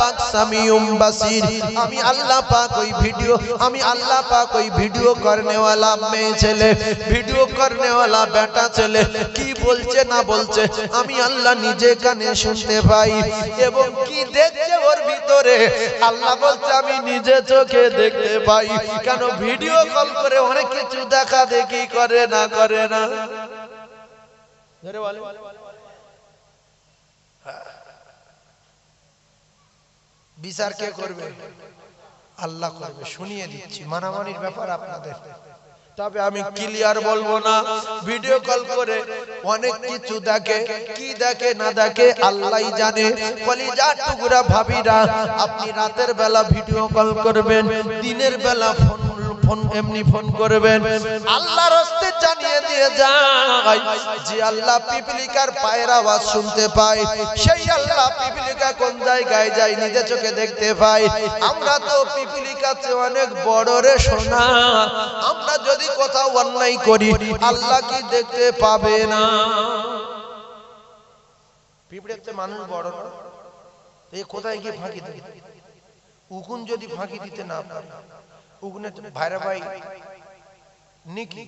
পাক সামিউম বাসির। আমি আল্লাহ পাক ওই ভিডিও, আমি আল্লাহ পাক ওই ভিডিও করনে वाला মেয়ে ছেলে, ভিডিও করনে वाला বেটা ছেলে কি বলছে না বলছে আমি আল্লাহ নিজে কানে শুনতে পাই, এবং কি দেখছে ওর ভিতরে আল্লাহ বলছে আমি নিজে চোখে দেখতে পাই। কেন ভিডিও কল করে অনেক কিছু দেখা দেখি করে না, করে না? বিচার কে করবে? আল্লাহ করবে। শুনিয়ে দিচ্ছি, মানামানির ব্যাপার আপনাদের, তবে আমি ক্লিয়ার বলবো না। ভিডিও কল করে অনেক কিছু দেখে, কি দেখে না দেখে আল্লাহই জানে। কলিজার টুকরা ভাবিরা, আপনি রাতের বেলা ভিডিও কল করবেন, দিনের বেলা ফোন এমনি ফোন করবেন, আল্লাহর রাস্তে জানিয়ে দিয়ে যায় যে আল্লাহ পিপলিকার পায়ের আওয়াজ শুনতে পায়, সেই আল্লাহ পিপলিকা কোন জায়গায় যায় নিজে চোখে দেখতে পায়। আমরা তো পিপলিকার চেয়ে অনেক বড় রে সোনা, আমরা যদি কোথাও অন্যায় করি আল্লাহ কি দেখতে পাবে না? পিঁপড়ের চেয়ে মানুষ বড় না, এই কোথায় গিয়ে ফাঁকি দেবে? উকুন যদি ফাঁকি দিতে না পারে, উকুনে ভাইরা ভাই নিকি,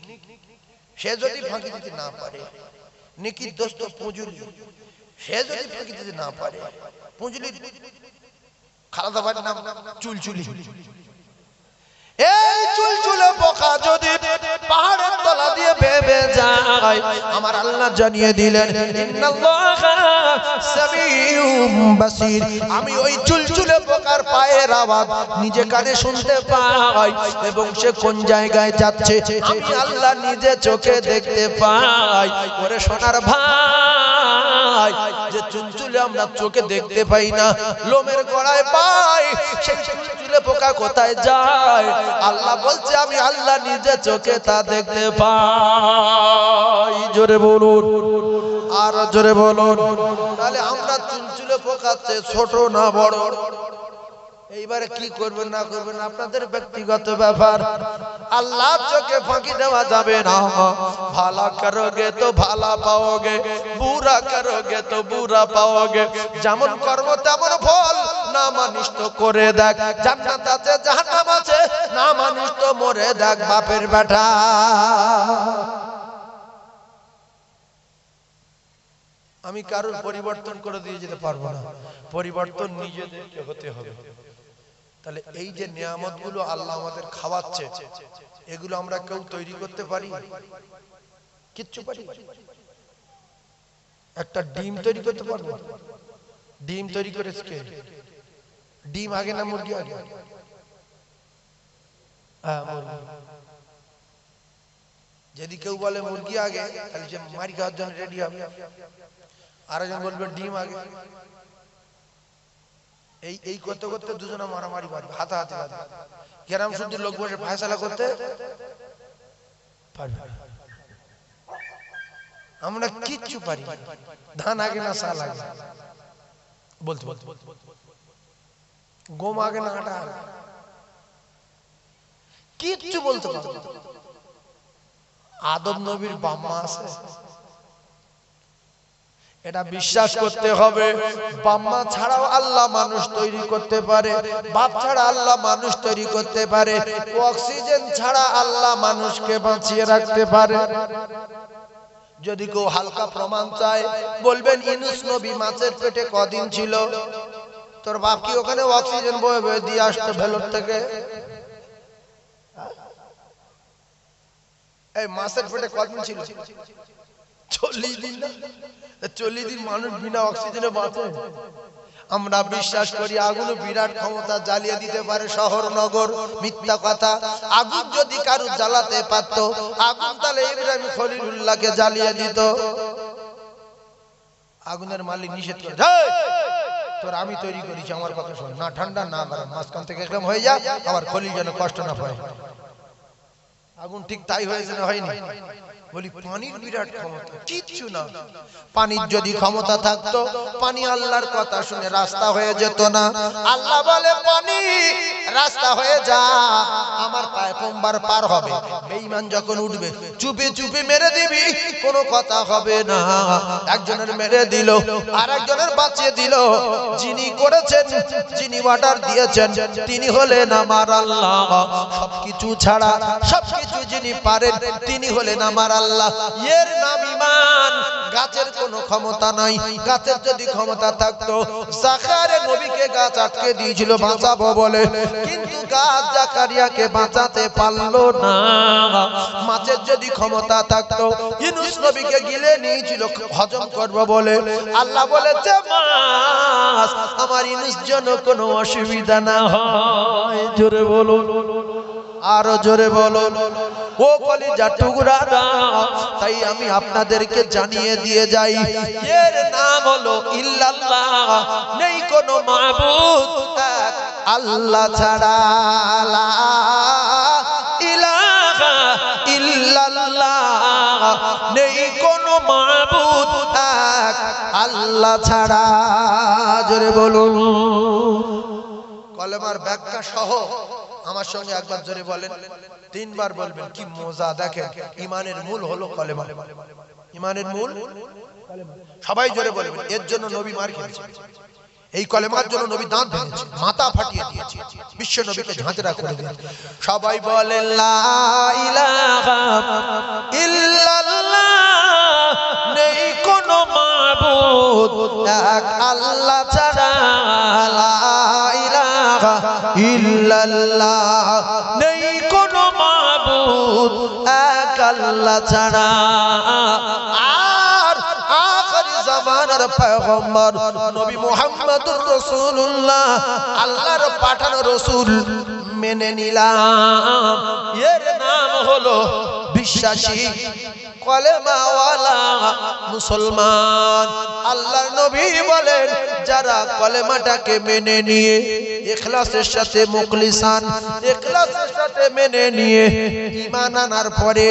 সে যদি ফাঁকি দিতে না পারে, নিকির দোস্ত পুঁজুলি, সে যদি ফাঁকি দিতে না পারে, পুঁজুলি খালাদা ভাইয়ের নাম চুলচুলি, এই চুলচুলে পোকা যদি পাহাড়ের তলা দিয়ে ভেবে যায়, আমার আল্লাহ জানিয়ে দিলেন ইন্নাল্লাহা সামিউম বাসির। আমি ওই চুলচুলে পোকার পায়ের আওয়াজ নিজে কানে শুনতে পাই, এবং সে কোন জায়গায় যাচ্ছে আমি আল্লাহ নিজে চোখে দেখতে পাই। ওরে সোনার ভাই, যে চুলচুলে আমরা চোখে দেখতে পাই না, লোমের গড়ায় পাই, সেই চুলচুলে পোকা কোথায় যায় আল্লাহ বলছে আমি আল্লাহ নিজে চোখে তা দেখতে পাই। জোরে বলুন, আর জোরে বলুন। তাহলে আমরা চুলচুলে পোকার চেয়ে ছোট না বড়? এইবারে কি করবেন না করবেন আপনাদের ব্যক্তিগত ব্যাপার। আল্লাহ চোখে ফাঁকি দেওয়া যাবে না। ভালা করোগে তো ভালা পাওগে, বুরা করোগে তো বুরা পাওগে। যেমন কর্ম তেমন ফল, না মানিস তো করে দেখ জান্নাত আছে জাহান্নাম আছে, না মানিস তো মরে দেখ বাপের বেটা। আমি কারোর পরিবর্তন করে দিয়ে যেতে পারবো না, পরিবর্তন নিজেদেরকে হতে হবে। তাহলে এই যে নিয়ামত গুলো আল্লাহ আমাদের খাওয়াচ্ছে, এগুলো আমরা কেউ তৈরি করতে পারি? কিচ্ছু পারি? একটা ডিম তৈরি করতে পারবো? ডিম তৈরি করেছে কে? ডিম আগে না মুরগি আগে? হ্যাঁ, মুরগি। যদি কেউ বলে মুরগি আগে, তাহলে সে মারি খাওয়ার জন্য রেডি হবে। আরেকজন বলবে ডিম আগে। এই করতে করতে দুজনে মারামারি পারবে, হাতাহাতি পারবে। গ্রাম শুদ্ধ লোক বসে ফায়সালা করতে পারবে। আমরা কিচ্ছু পারি, ধান আগে না চাল আগে বলতে বলতে, গম আগে না আটা আগে, কিচ্ছু বলতে পারবো। আদম নবীর বাম্মা আছে, এটা বিশ্বাস করতে হবে। বাম্মা ছাড়াও আল্লাহ মানুষ তৈরি করতে পারে, বাপ ছাড়া আল্লাহ মানুষ তৈরি করতে পারে, অক্সিজেন ছাড়া আল্লাহ মানুষকে বাঁচিয়ে রাখতে পারে। যদি কেউ হালকা প্রমাণ চায় বলবেন ইউনূস নবী মাছের পেটে কদিন ছিল? তোর বাপ কি ওখানে অক্সিজেন বয়ে বয়ে দিয়ে আসতো ভেলোর থেকে? এই মাছের পেটে কদিন ছিল? 40 দিন না? 40 দিন মানুষ বিনা অক্সিজেনে বাঁচে? আমরা বিশ্বাস করি আগুন বিরাট ক্ষমতা, জ্বালিয়ে দিতে পারে শহর নগর। মিথ্যা কথা। আগুন যদি কারু জ্বালাতে পারত, আগুন তাহলে ইব্রাহিম খলিলুল্লাহকে জ্বালিয়ে দিত। আগুনের মালিক নিষেধ করে, তোর আমি তৈরি করেছি, আমার কথা শোন, না ঠান্ডা না গরম, মাঝখান থেকে একদম হয়ে যা, আবার খলিল যেন কষ্ট না পায়। আগুন ঠিক তাই হয়েছে না হয়নি? বলি পানির বিরাট ক্ষমতা, কিচ্ছু না। পানির যদি ক্ষমতা থাকতো পানি আল্লাহর কথা শুনে রাস্তা হয়ে যেত না। আল্লাহ বলে পানি রাস্তা হয়ে যা, আমার পয়গম্বর পার হবে। বেঈমান যখন উঠবে চুপে চুপে মেরে দিবি, কোনো কথা হবে না। একজনের মেরে দিল আর একজনের বাঁচিয়ে দিল। যিনি করেছেন, যিনি অর্ডার দিয়েছেন তিনি হলেন আমার আল্লাহ। সবকিছু ছাড়া সবকিছু যিনি পারেন তিনি হলেন আমার আল্লাহ। এর নাম ঈমান। গাছের কোনো ক্ষমতা নাই। গাছের যদি ক্ষমতা থাকতো জাকারিয়া নবীকে গাছ আটকে দিয়েছিল বাঁচাবো বলে, কিন্তু গাছ জাকারিয়াকে বাঁচাতে পারলো না। মাছের যদি ক্ষমতা থাকতো ইউনূস নবীকে গিলে নিয়েছিল হজম করবো বলে, আল্লাহ বলেছে মাছ আমার ইউনূস যেন কোনো অসুবিধা না হয়। জোরে বলো, আরো জোরে বলো। ও কলিজার টুকরারা, তাই আমি আপনাদেরকে জানিয়ে দিয়ে যাই, এর নাম হলো ইল্লাল্লাহ। নেই কোনো মাবুদ এক আল্লাহ ছাড়া। লা ইলাহা ইল্লাল্লাহ। নেই কোনো মাবুদ এক আল্লাহ ছাড়া। জোরে বলুন। কলেমার ব্যাখ্যা সহ আমার সঙ্গে একবার জোরে বলেন, তিনবার বলবেন। কি মজা দেখেন। ঈমানের মূল হলো কলেমা। ঈমানের মূল কলেমা। সবাই জোরে বলবেন। এর জন্য নবী মার খেয়েছে, এই কলেমার জন্য নবী দাঁত ভেঙেছে, মাথা ফাটিয়ে দিয়েছে, বিশ্ব নবীকে ঝাঁঝরা করে দিয়েছে। সবাই বলেন লা ইলাহা ইল্লাল্লাহ। নেই কোনো মাবুদ এক আল্লাহ ছাড়া। লা ইলাহা ইল্লাল্লাহ। নেই কোনো মাবুদ এক আল্লাহ ছাড়া। আর আখির জামানার পয়গম্বর নবী মুহাম্মদুর রাসূলুল্লাহ, আল্লাহর পাঠানো রাসূল মেনে নিলাম। এর নাম হলো বিশ্বাসী, কলেমাওয়ালা মুসলমান। আল্লাহর নবী বলেন, যারা কলেমাটাকে মেনে নিয়ে ইখলাসের সাথে, মুখলিসান ইখলাসের সাথে মেনে নিয়ে ঈমান আনার পরে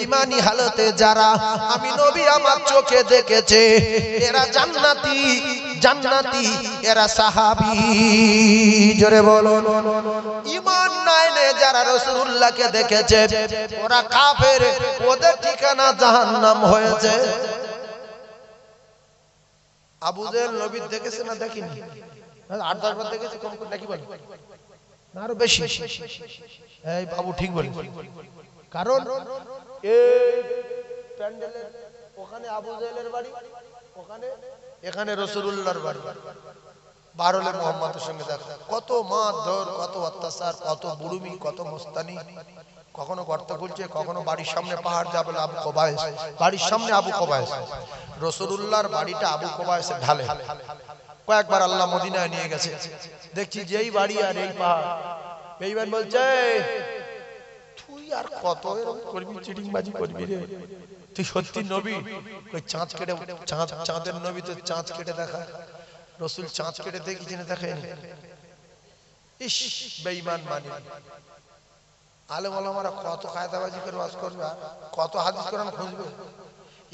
ঈমানি হালতে যারা আমি নবী আমার চোখে দেখেছে, এরা জান্নাতি, জান্নাতি, এরা সাহাবী। জোরে বলো। ঈমান নাই নে যারা রাসূলুল্লাহকে দেখেছে ওরা কাফের, ওদের ঠিকানা জাহান্নাম হয়েছে। আবু জেহেল নবী দেখেছে না দেখিনি? 8-10 বার দেখেছে কম করে নাকি বলে না আরো বেশি? এই বাবু ঠিক বলে। কারণ এই প্যান্ডেলের ওখানে আবু জেহেলের বাড়ি, ওখানে এখানে রাসূলুল্লাহর বাড়ি। বারলে মুহাম্মদের সঙ্গে দেখা, কত মারধর, কত অত্যাচার, কত বুড়ুমি, কত মস্তানি। কখনো গর্ত খুলছে, কখনো বাড়ির সামনে পাহাড় যাবে আবু কুবাইস, বাড়ির সামনে আবু কুবাইস। রাসূলুল্লাহর বাড়িটা আবু কুবাইসের ঢালে। কয়েকবার আল্লাহ মদিনায় নিয়ে গেছে, দেখছি যেই বাড়ি আর এই পাহাড়। বেঈমান বলছে তুই আর কত এরকম করবি, চিটিংবাজি করবি রে? তুই সত্যি নবী? কই চাঁদ কেটে, চাঁদের নবী তো চাঁদ কেটে দেখা। রাসূল চাঁদ কেটে দেখিছেন, দেখেন? ইস বেঈমান মানি। আলেম ওলামারা কত কায়দাবাজি করে ওয়াজ করবে, কত হাদিস কোরআন খুঁজবে,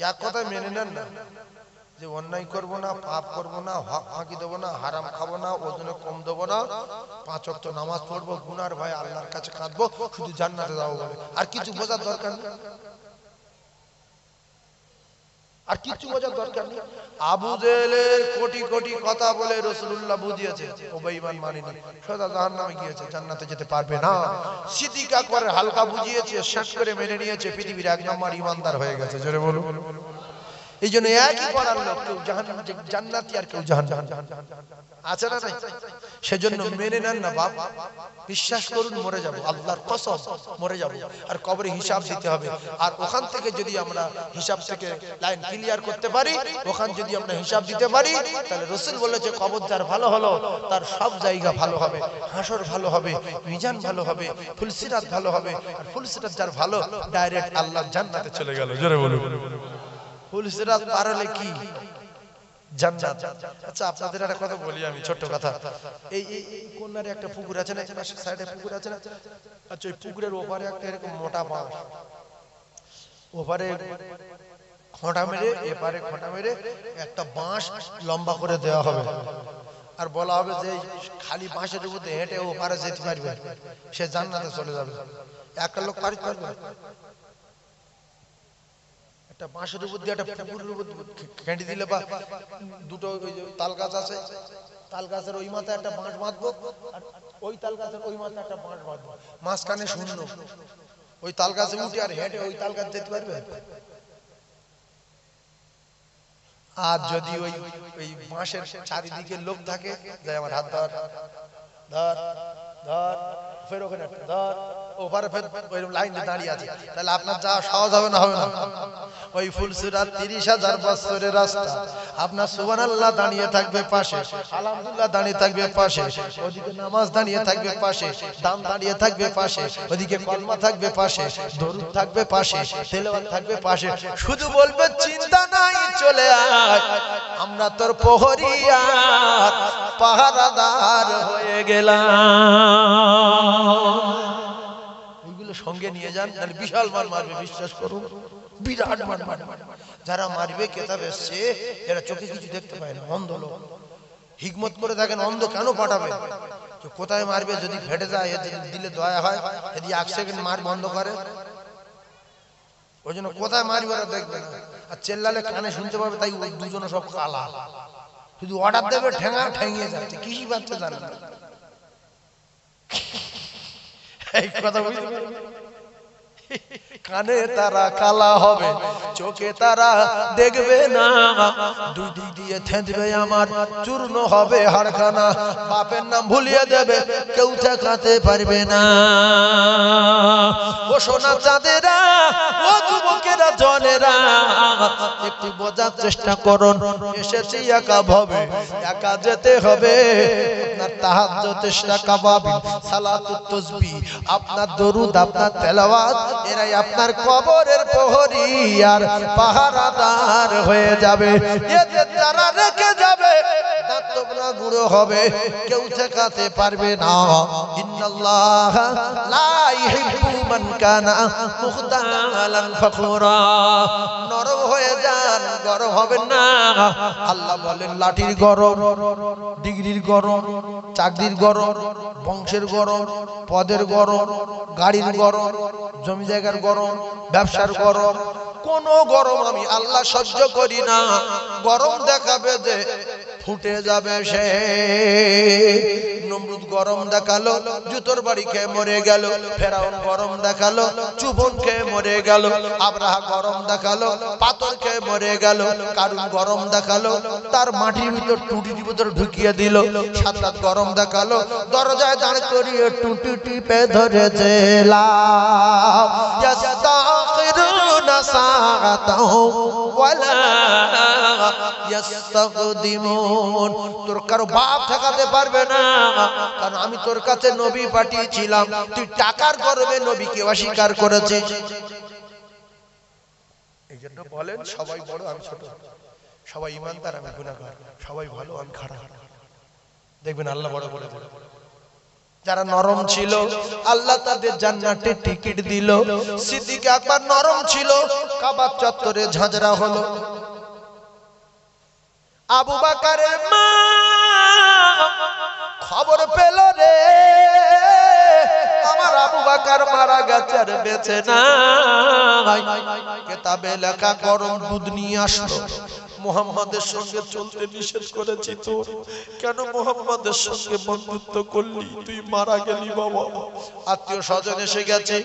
এক কথায় মেনে নেন না যে অন্যায় করবো না, পাপ করবো না, হক ফাঁকি দেবো না, হারাম খাবো না, ওজনে কম দেবো না, 5 ওয়াক্ত নামাজ পড়বো, গুনার ভয়ে আল্লাহর কাছে কাঁদবো, শুধু জান্নাতে যাবো বলে। আর কিছু বোঝার দরকার নেই, আর কিছু বোঝার দরকার নেই। আবু জেহেলের কোটি কোটি কথা বলে রাসূলুল্লাহ বুঝিয়েছে, ও বেঈমান মানেনি, সোজা জাহান্নামে গিয়েছে, জান্নাতে যেতে পারবে না। সিদ্দিক আকবর হালকা বুঝিয়েছে, শেষ করে মেনে নিয়েছে, পৃথিবীর 1 নম্বর ঈমানদার হয়ে গেছে। জোরে বলুন। এই জন্য একই করার লোক, কেউ জান্নাতি আর কেউ জাহান্নামী আছে না নাই? সেজন্য মেনে নেন না বাপ, বিশ্বাস করুন মরে যাব, আল্লাহর কসম মরে যাব, আর কবরে হিসাব দিতে হবে। আর ওখান থেকে যদি আমরা হিসাব থেকে লাইন ক্লিয়ার করতে পারি, ওখান যদি আমরা হিসাব দিতে পারি, তাহলে রাসূল বলেছে কবর যার ভালো হলো তার সব জায়গা ভালো হবে, হাসর ভালো হবে, মিজান ভালো হবে, ফুলসিরাত ভালো হবে। আর ফুলসিরাত যার ভালো, ডাইরেক্ট আল্লাহর জান্নাতে চলে গেল। জোরে বলুন। ফুলসিরাত পার হলে কি? জান্নাত। আচ্ছা আপনাদের একটা কথা বলি আমি, ছোট্ট কথা। এই কোনারে একটা পুকুর আছে না, সাইডে পুকুর আছে না? আচ্ছা ওই পুকুরের ওপারে একটা এরকম মোটা বাঁশ, ওপারে খোঁটা মেরে এপারে খোঁটা মেরে একটা বাঁশ লম্বা করে দেওয়া হবে, আর বলা হবে যে খালি বাঁশের উপর হেঁটে ওপারে যেতে পারবে, সে জান্নাতে চলে যাবে। একটা লোক পারবে? একটা বাঁশের উপর দিয়ে একটা পুকুরের উপর খেঁটে দিলে, বা দুটো তাল গাছ আছে, তাল গাছের ওই মাথায় একটা বাঁশ বাঁধবো, আর ওই তাল গাছের ওই মাথায় একটা বাঁশ বাঁধবো, মাঝখানে শূন্য, ওই তাল গাছে উঠে আর হেঁটে ওই তাল গাছ যেতে পারবে। আর যদি ওই ওই বাঁশের চারিদিকে লোক থাকে, যাই আমার হাত ধর ধর ধর, ফের ওখানে ধর, ওপারে ফের ওই লাইনে দাঁড়িয়ে আছে, তাহলে আপনার যাওয়া সহজ হবে না? হবে না? ওই ফুলসুরাত 30,000 বছরের রাস্তা, আপনার সুবহানাল্লাহ দাঁড়িয়ে থাকবে পাশে, আলহামদুলিল্লাহ দাঁড়িয়ে থাকবে পাশে, ওদিকে নামাজ দাঁড়িয়ে থাকবে পাশে, দাম দাঁড়িয়ে থাকবে পাশে, ওদিকে কলমা থাকবে পাশে, দরুদ থাকবে পাশে, তেলাওয়াত থাকবে পাশে, শুধু বলবে চিন্তা নাই চলে আয়, আমরা তোর প্রহরীয়ার পাহারাদার হয়ে গেলাম। এইগুলো সঙ্গে নিয়ে যান, তাহলে বিশাল মার মারবে, বিশ্বাস করুন, বিরাট মার মারবে। যারা মারবে কেতাব এসছে, এরা চোখে কিছু দেখতে পায় না, অন্ধ লোক। হিকমত করে দেখেন অন্ধ কেন পাঠাবে, কোথায় মারবে, যদি ফেটে যায় দিলে দয়া হয়, যদি 1 সেকেন্ড মার বন্ধ করে, ওই জন্য কোথায় মারবে ওরা দেখবে না, আর চেল্লালে কানে শুনতে পাবে, তাই ওই দুজনে সব কালা, শুধু অর্ডার দেবে, ঠেঙা ঠেঙিয়ে যাচ্ছে, কৃষি বাচ্চা জানে না। এই কথা বুঝতে পারবে? কানে তারা কালা হবে, চোখে তারা দেখবে না, দুই দিক দিয়ে থেঁতবে আমার, চূর্ণ হবে হাড়খানা, বাপের নাম ভুলিয়ে দেবে, কেউ ঠেকাতে পারবে না। ও সোনা চাঁদেরা, ও যুবকেরা জনেরা, একটু বোঝার চেষ্টা করুন, এসেছি একা ভাবে, একা যেতে হবে। আপনার তাহাজ্জুদ, তাকাবাবি, সালাতুত তাসবিহ, আপনার দরুদ, আপনার তেলাওয়াত, এরাই আপনার কবরের প্রহরী আর পাহারাদার হয়ে যাবে। এদের যারা রেখে যাবে, দাঁত তোমরা গুঁড়ো হবে, কেউ ঠেকাতে পারবে না। ইন্নাল্লাহ লা ইউহিব্বু মান কানা মুখতালান ফখুরা। নরম হয়ে যান, গরম হবেন না। আল্লাহ বলেন লাঠির গরম, ডিগ্রির গরম, চাকরির গরম, বংশের গরম, পদের গরম, গাড়ির গরম, জমি জায়গার গরম, ব্যবসার গরম, কোন গরম আমি আল্লাহ সহ্য করি না। গরম দেখাবে যে ফুটে যাবে সে। নমরুদ গরম দেখালো, জুতোর বাড়ি খেয়ে মরে গেল। ফেরাউন গরম দেখালো, চুবন খেয়ে মরে গেল। আব্রাহা গরম দেখালো, পাথর খেয়ে মরে গেল। কারুন গরম দেখালো, তার মাটির ভিতর টুটির ভিতর ঢুকিয়ে দিল। সাদ্দাত গরম দেখালো, দরজায় দাঁড় করিয়ে টুটি টিপে ধরেছে। তোর কারো বাপ ঠেকাতে পারবে না, কারণ আমি তোর কাছে নবী পাঠিয়েছিলাম। তুই টাকার গর্বে নবীকে অস্বীকার করেছিস। এই জন্য বলেন সবাই বড়, আমি ছোট, সবাই ইমানদার, আমি গুনাহগার, সবাই ভালো, আমি খারাপ। দেখবেন আল্লাহ বড় বড় বড়। যারা নরম ছিল আল্লাহ তাদের জান্নাতে টিকিট দিল। সিদ্দিক আকবর নরম ছিল, কাবা চত্বরে ঝাঁঝরা হলো। আবু বকরের মা খবর পেল রে, আমার আবু বকর মারা গেছে, আর বেঁচে নাই। কিতাবে লেখা গরম দুধ নিয়ে আসলো। মুহাম্মাদের সঙ্গে চলতে নিষেধ করেছি তোর, কেন মুহাম্মাদের সঙ্গে বন্ধুত্ব করলি? তুই মারা গেলি বাবা। আত্মীয় স্বজন এসে গেছে,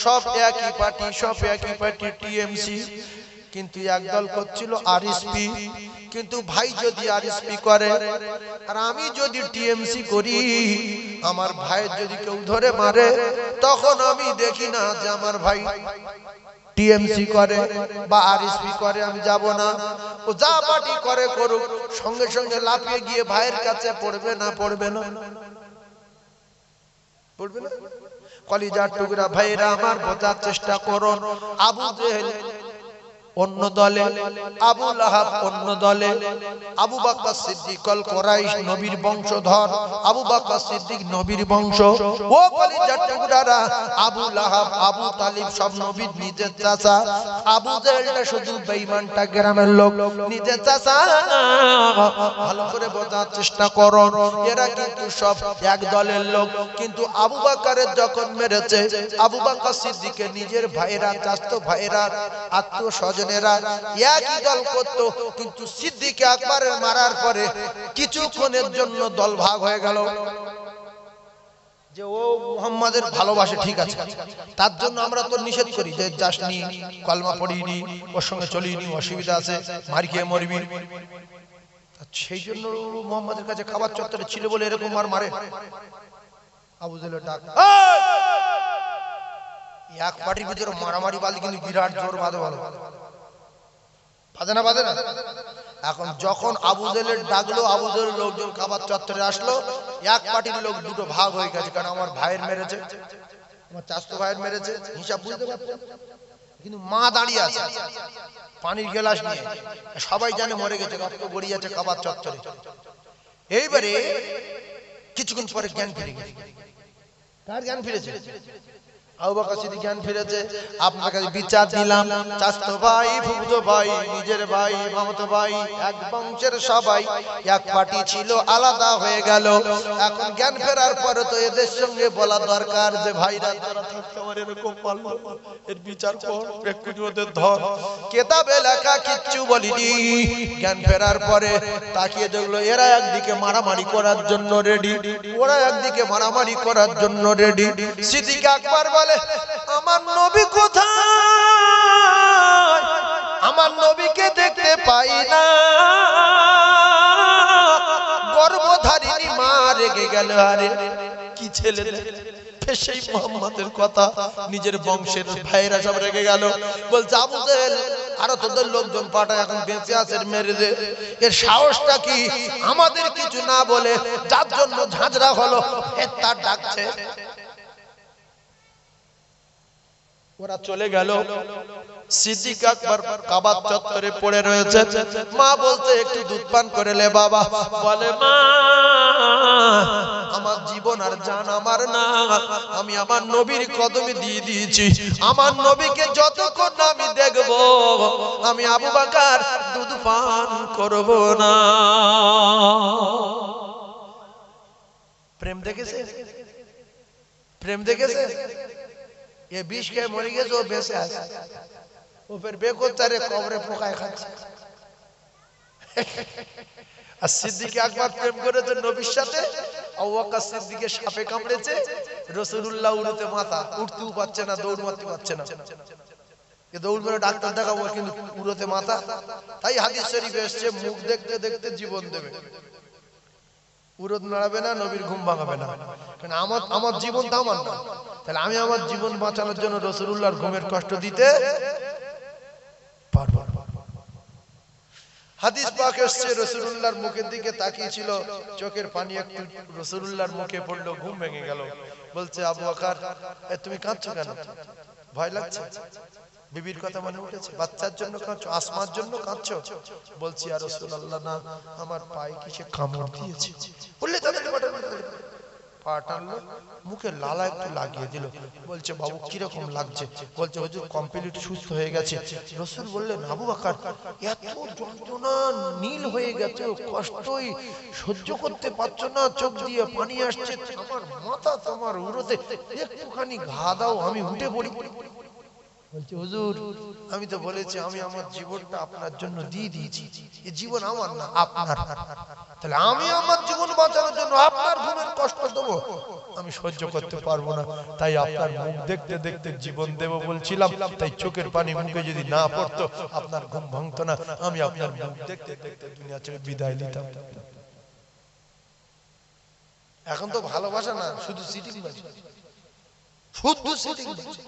সব একই পার্টি, সব একই পার্টি, টিএমসি, কিন্তু একদল করছিল আরএসপি। কিন্তু ভাই যদি আরএসপি করে আর আমি যদি টিএমসি করি, আমার ভাইয়ের যদি কেউ ধরে মারে, তখন আমি দেখি না যে আমার ভাই টিএমসি করে বা আরএসপি করে, আমি যাব না। ও যা পার্টি করে করুক, সঙ্গে সঙ্গে লাফিয়ে গিয়ে ভাইয়ের কাছে পড়বে না, পড়বে না, পড়বে না। কলিজার টুকরা ভাইরা আমার, বোঝার চেষ্টা করুন। আবু জেহেল অন্য দলে, আবু লাহাব অন্য দলে। আবু বকর সিদ্দিক আল কুরাইশ নবীর বংশধর, আবু বকর সিদ্দিক নবীর বংশ। ও কলিজার টুকরারা, আবু লাহাব আবু তালিব সব নবীর নিজের চাচা। আবু জেহেলটা শুধু বেঈমানটা গ্রামের লোক, নিজের চাচা। ভালো করে বোঝার চেষ্টা করুন, এরা কিন্তু সব এক দলের লোক। কিন্তু আবু বকরের যখন মেরেছে, আবু বকর সিদ্দিকের নিজের ভাইরা, চাচাতো ভাইরা, আত্মীয় স্বজনেরা একই দল করত। কিন্তু সিদ্দিক আকবরের মারার পরে কিছুক্ষণের জন্য দল ভাগ হয়ে গেল। যে ও মুহাম্মাদের ভালোবাসে, ঠিক আছে, তার জন্য আমরা তো নিষেধ করি যে যাসনি, কলমা পড়িনি, ওর সঙ্গে চলিনি, অসুবিধা আছে, মার খেয়ে মরবি। সেই জন্য মুহাম্মাদের কাছে খাবার চত্বরে ছিল বলে এরকম আর মারে। আবু জেহেলের ডাক, এক পার্টির ভিতরে মারামারি বাঁধে, কিন্তু বিরাট জোর বাঁধে, বলো বাঁধে না, বাঁধে না। এখন যখন আবু জেহেলের ডাকলো, আবু জেহেলের লোকজন খাবার চত্বরে আসলো, এক পার্টির লোক দুটো ভাগ হয়ে গেছে। কারণ আমার ভাইয়ের মেরেছে, আমার চাচাতো ভাইয়ের মেরেছে, হিসাব বুঝতে পারছেন। কিন্তু মা দাঁড়িয়ে আছে পানির গ্লাস নিয়ে, সবাই জানে মরে গেছে, রক্ত গড়িয়ে আছে খাবার চত্বরে। এইবারে কিছুক্ষণ পরে জ্ঞান ফিরে গেছে। কার জ্ঞান ফিরেছে? আবু বকর সিদ্দিক জ্ঞান ফিরেছে। আপনার কাছে বিচার দিলাম, চাচাতো ভাই, ফুফুতো ভাই, নিজের ভাই, মামাতো ভাই, এক বংশের সবাই এক পার্টি ছিল, আলাদা হয়ে গেল। এখন জ্ঞান ফেরার পরে তো এদের সঙ্গে বলা দরকার যে ভাইরা তারা থাকতে আমার এরকম পারলো, এর বিচার কর, প্রেক্ষিত ওদের ধর। কেতাবে লেখা কিচ্ছু বলিনি। জ্ঞান ফেরার পরে তাকিয়ে দেখলো এরা একদিকে মারামারি করার জন্য রেডি, ওরা একদিকে মারামারি করার জন্য রেডি। সিদ্দিক আকবর বলে, আমার নবী কোথায়? আমার নবীকে দেখতে পাই না। গর্ভধারিণী মা রেগে গেল, আরে কি ছেলে, সেই মুহাম্মাদের কথা, নিজের বংশের ভাইরা সব রেগে গেল। বলছে আবু জেহেল আরো তোদের লোকজন পাঠায়, এখন বেঁচে আছে, মেরে দে। এর সাহসটা কি আমাদের কিছু না বলে যার জন্য ঝাঁঝরা হলো তার ডাকছে। ওরা চলে গেল। সিদ্দিক আকবর কাবার চত্বরে পড়ে রয়েছে। মা বলতে একটু দুধ পান করে লে বাবা। বলে মা, আমার জীবন আর জান আমার না, আমি আমার নবীর কদমে দিয়ে দিয়েছি। আমার নবীকে যতক্ষণ না আমি দেখব, আমি আবু বকর দুধ পান করব না। প্রেম দেখেছে, প্রেম দেখেছে। ये बीच के मर गए जो बेसे আছে, ও ফের বেকোচারে কবরে পোকায় খাচ্ছে। আর সিদ্দিক আকবর প্রেম করেছে নবীর সাথে, আবু বকর সিদ্দিকের সাপে কামড়েছে, রাসূলুল্লাহ উড়তে মাথা, উঠতেও পারছে না, দৌড় মারতে পারছে না। এ দৌড় মেরে ডাক্তার দেখাবো, কিন্তু উড়তে মাথা। তাই হাদিস শরীফে এসেছে, মুখ দেখতে দেখতে জীবন দেবে, উরদ নাড়াবে না, নবীর ঘুম ভাঙাবে না। কারণ আমার জীবন তো আমার না, তাহলে আমি আমার জীবন বাঁচানোর জন্য রাসূলুল্লাহর ঘুমের কষ্ট দিতে পারবো। হাদিস পাক এসেছে, রাসূলুল্লাহর মুখের দিকে তাকিয়ে ছিল, চোখের পানি একটু রাসূলুল্লাহর মুখে পড়লো, ঘুম ভেঙে গেল। বলছে আবু বকর, তুমি কাঁদছো কেন? ভয় লাগছে? বিবির কথা মনে উঠেছে? বাচ্চার জন্য কাঁদছো? আসমার জন্য কাঁদছো? বলছি ইয়া রাসূলুল্লাহ, না, আমার পায়ে কিসে কামড় দিয়েছে। বললে তাদের পা টানলো, মুখে লালা একটু লাগিয়ে দিল। বলছে বাবু কিরকম লাগছে? বলছে হুজুর কমপ্লিট সুস্থ হয়ে গেছে। রাসূল বললেন আবু বকর, এত যন্ত্রণা, নীল হয়ে গেছে, কষ্টই সহ্য করতে পারছো না, চোখ দিয়ে পানি আসছে, আমার মাথা তোমার উড়োতে, একটুখানি ঘা দাও, আমি উঠে পড়ি। বলছে হুজুর, আমি তো বলেছি আমি আমার জীবনটা আপনার জন্য দিয়ে দিয়েছি, এই জীবন আমার না আপনার, তাহলে আমি আমার জীবন বাঁচানোর জন্য আপনার ঘুমের কষ্ট দেবো? আমি সহ্য করতে পারবো না। তাই আপনার মুখ দেখতে দেখতে জীবন দেব বলছিলাম, তাই চোখের পানি মুখে যদি না পড়তো আপনার ঘুম ভাঙতো না, আমি আপনার মুখ দেখতে দেখতে দুনিয়া ছেড়ে বিদায় নিতাম। এখন তো ভালোবাসা না, শুধু সিটিং বাজে, শুধু সিটিং বাজে।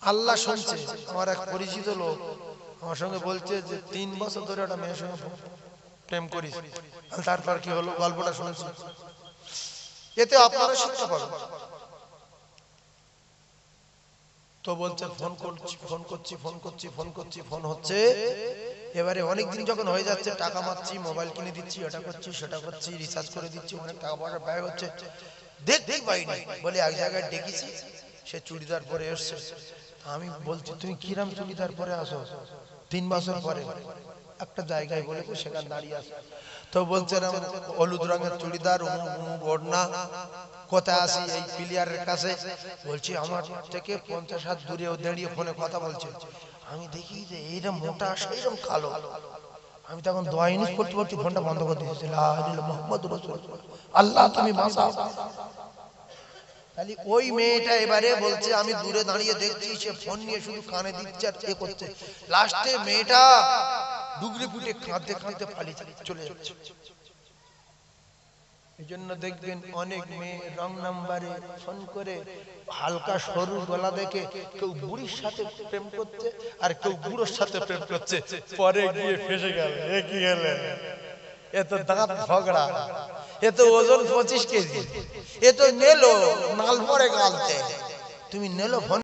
আল্লাহ শুনছে। আমার এক পরিচিত লোক আমার সঙ্গে বলছে যে 3 বছর ধরে একটা মেয়ের সঙ্গে প্রেম করিস। তারপর কি হলো গল্পটা শুনছি, এতে আপনারা শিক্ষা পাবেন। তো বলছে ফোন হচ্ছে। এবারে অনেক দিন যখন হয়ে যাচ্ছে, টাকা মারছি, মোবাইল কিনে দিচ্ছি, এটা করছি সেটা করছি, রিচার্জ করে দিচ্ছি, অনেক টাকা পয়সা ব্যয় হচ্ছে, দেখতেই পাইনি বলে এক জায়গায় ডেকেছি, সে চুড়িদার পরে এসছে। আমি বলছি তুমি কিরাম চুড়িদার পরে আসো? 3 বছর পরে একটা জায়গায় বলেছে, সেখানে দাঁড়িয়ে আসো। তো বলছে হলুদ রঙের চুড়িদার, ওড়না, কোথায় আসি? এই প্লেয়ারের কাছে। বলছি আমার থেকে 50 হাত দূরে ও দাঁড়িয়ে ফোনে কথা বলছে। আমি দেখি যে এইরকম মোটা, সেইরকম কালো। আমি তখন দোয়া ইউনিস পড়তে ফোনটা বন্ধ করে দিয়েছি। লা ইলাহা ইল্লাল্লাহ মুহাম্মাদুর রাসূলুল্লাহ, আল্লাহ তুমি বাঁচাও। তাহলে ওই মেয়েটা এবারে বলছে আমি দূরে দাঁড়িয়ে দেখছি, সে ফোন নিয়ে শুধু কানে দিচ্ছে আর এ করছে। লাস্টে মেয়েটা ডুগরে পুটে কাঁদতে কাঁদতে পালিয়ে চলে যাচ্ছে। এই জন্য দেখবেন অনেক মেয়ে রং নাম্বারে ফোন করে, হালকা সরু গলা দেখে কেউ বুড়ির সাথে প্রেম করছে, আর কেউ বুড়োর সাথে প্রেম করছে, পরে গিয়ে ফেসে গেল। এ কি গেলেন? এ তো দাঁত ঝগড়া, এ তো ওজন 25 কেজি, এ তো নেলো নাল পরে গালতে। তুমি নেলো ফোন